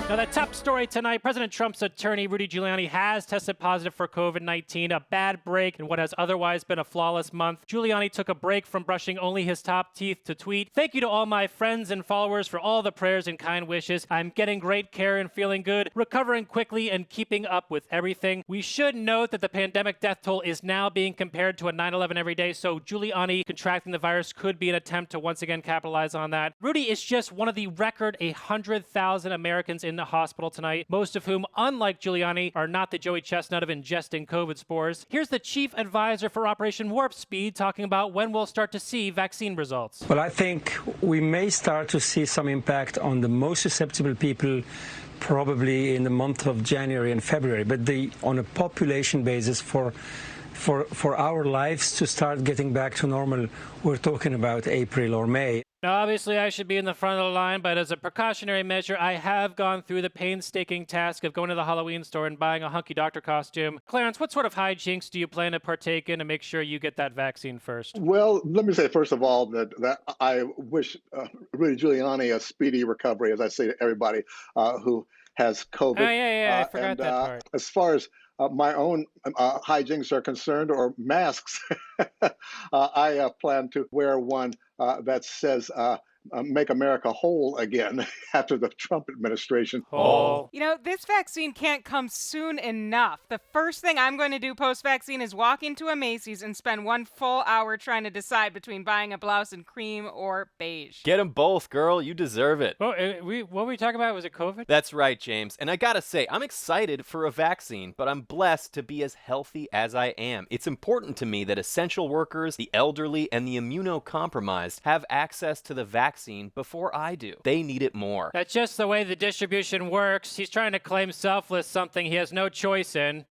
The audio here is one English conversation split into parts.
Now, the top story tonight, President Trump's attorney, Rudy Giuliani, has tested positive for COVID-19, a bad break in what has otherwise been a flawless month. Giuliani took a break from brushing only his top teeth to tweet, "Thank you to all my friends and followers for all the prayers and kind wishes. I'm getting great care and feeling good, recovering quickly and keeping up with everything." We should note that the pandemic death toll is now being compared to a 9/11 every day, so Giuliani contracting the virus could be an attempt to once again capitalize on that. Rudy is just one of the record 100,000 Americans in the hospital tonight, most of whom, unlike Giuliani, are not the Joey Chestnut of ingesting COVID spores. Here's the chief advisor for Operation Warp Speed talking about when we'll start to see vaccine results. Well, I think we may start to see some impact on the most susceptible people probably in the month of January and February, but on a population basis for our lives to start getting back to normal, we're talking about April or May. Now, obviously, I should be in the front of the line, but as a precautionary measure, I have gone through the painstaking task of going to the Halloween store and buying a hunky doctor costume. Clarence, what sort of hijinks do you plan to partake in to make sure you get that vaccine first? Well, let me say, first of all, that I wish Rudy Giuliani a speedy recovery, as I say to everybody who has COVID. Oh, yeah, I forgot that part. As far as my own hijinks are concerned, or masks, I plan to wear one that says "Make America Whole Again" after the Trump administration. Oh. You know, this vaccine can't come soon enough. The first thing I'm going to do post-vaccine is walk into a Macy's and spend 1 full hour trying to decide between buying a blouse in cream or beige. Get them both, girl. You deserve it. Oh, what were we talking about? Was it COVID? That's right, James. And I gotta say, I'm excited for a vaccine, but I'm blessed to be as healthy as I am. It's important to me that essential workers, the elderly, and the immunocompromised have access to the vaccine before I do. They need it more. That's just the way the distribution works. He's trying to claim selfless something he has no choice in.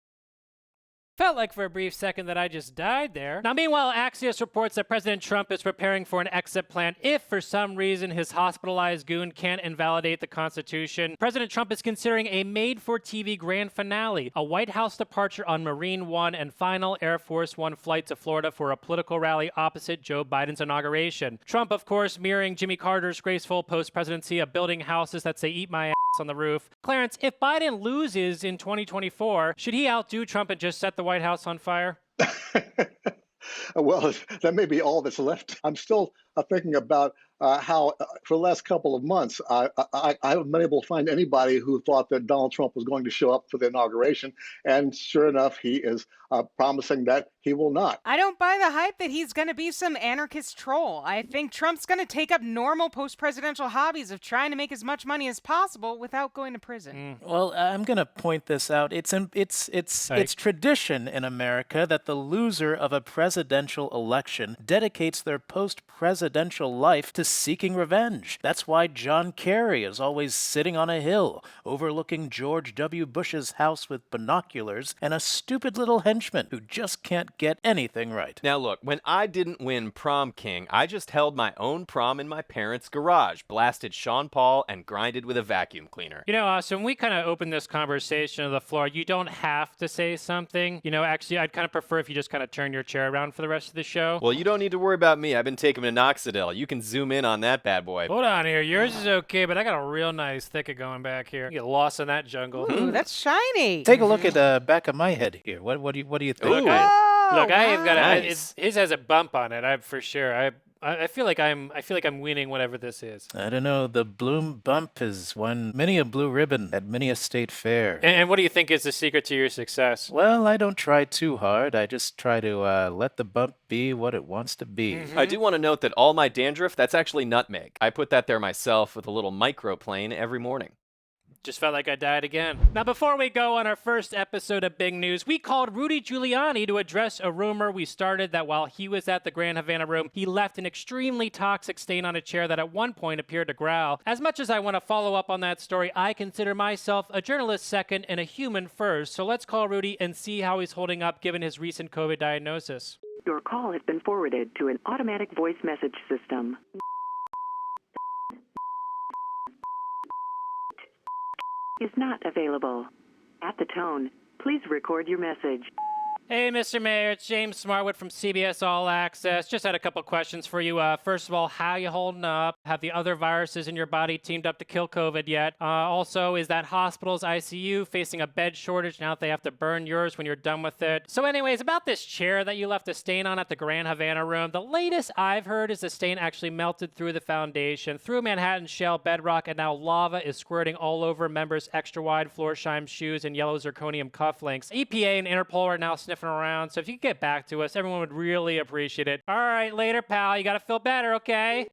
Felt like for a brief second that I just died there. Now, meanwhile, Axios reports that President Trump is preparing for an exit plan if, for some reason, his hospitalized goon can't invalidate the Constitution. President Trump is considering a made-for-TV grand finale, a White House departure on Marine One and final Air Force One flight to Florida for a political rally opposite Joe Biden's inauguration. Trump, of course, mirroring Jimmy Carter's graceful post-presidency of building houses that say "eat my ass" on the roof. Clarence, if Biden loses in 2024, should he outdo Trump and just set the White House on fire? Well, that may be all that's left. I'm still thinking about how, for the last couple of months, I haven't been able to find anybody who thought that Donald Trump was going to show up for the inauguration. And sure enough, he is promising that he will not. I don't buy the hype that he's going to be some anarchist troll. I think Trump's going to take up normal post-presidential hobbies of trying to make as much money as possible without going to prison. Well, I'm going to point this out. It's tradition in America that the loser of a presidential election dedicates their post-presidential life to seeking revenge. That's why John Kerry is always sitting on a hill overlooking George W. Bush's house with binoculars and a stupid little henchman who just can't get anything right. Now look, when I didn't win prom king, I just held my own prom in my parents' garage, blasted Sean Paul, and grinded with a vacuum cleaner. You know, Austin, we kind of opened this conversation to the floor. You don't have to say something. You know, actually, I'd kind of prefer if you just kind of turn your chair around for the rest of the show. Well, you don't need to worry about me. I've been taking minoxidil. You can zoom in on that bad boy. Hold on here. Yours is okay, but I got a real nice thicket going back here. You get lost in that jungle. Ooh, that's shiny. Take a look at the back of my head here. What do you think? Look, I have got nice. his has a bump on it. For sure. I feel like I'm winning whatever this is. I don't know. The Bloom bump has won many a blue ribbon at many a state fair. And what do you think is the secret to your success? Well, I don't try too hard. I just try to let the bump be what it wants to be. I do want to note that all my dandruff, that's actually nutmeg. I put that there myself with a little microplane every morning. Just felt like I died again. Now, before we go on our first episode of Big News, we called Rudy Giuliani to address a rumor we started that while he was at the Grand Havana Room, he left an extremely toxic stain on a chair that at one point appeared to growl. As much as I want to follow up on that story, I consider myself a journalist second and a human first. So let's call Rudy and see how he's holding up given his recent COVID diagnosis. Your call has been forwarded to an automatic voice message system. Is not available. At the tone, please record your message. Hey, Mr. Mayor, it's James Smartwood from CBS All Access. Just had a couple questions for you. First of all, how you holding up? Have the other viruses in your body teamed up to kill COVID yet? Also, is that hospital's ICU facing a bed shortage now that they have to burn yours when you're done with it? So anyways, about this chair that you left a stain on at the Grand Havana room, the latest I've heard is the stain actually melted through the foundation, through Manhattan shell bedrock, and now lava is squirting all over members' extra-wide Florsheim shoes and yellow zirconium cufflinks. EPA and Interpol are now sniffing around, so if you could get back to us, everyone would really appreciate it. All right, later, pal. You gotta feel better, okay?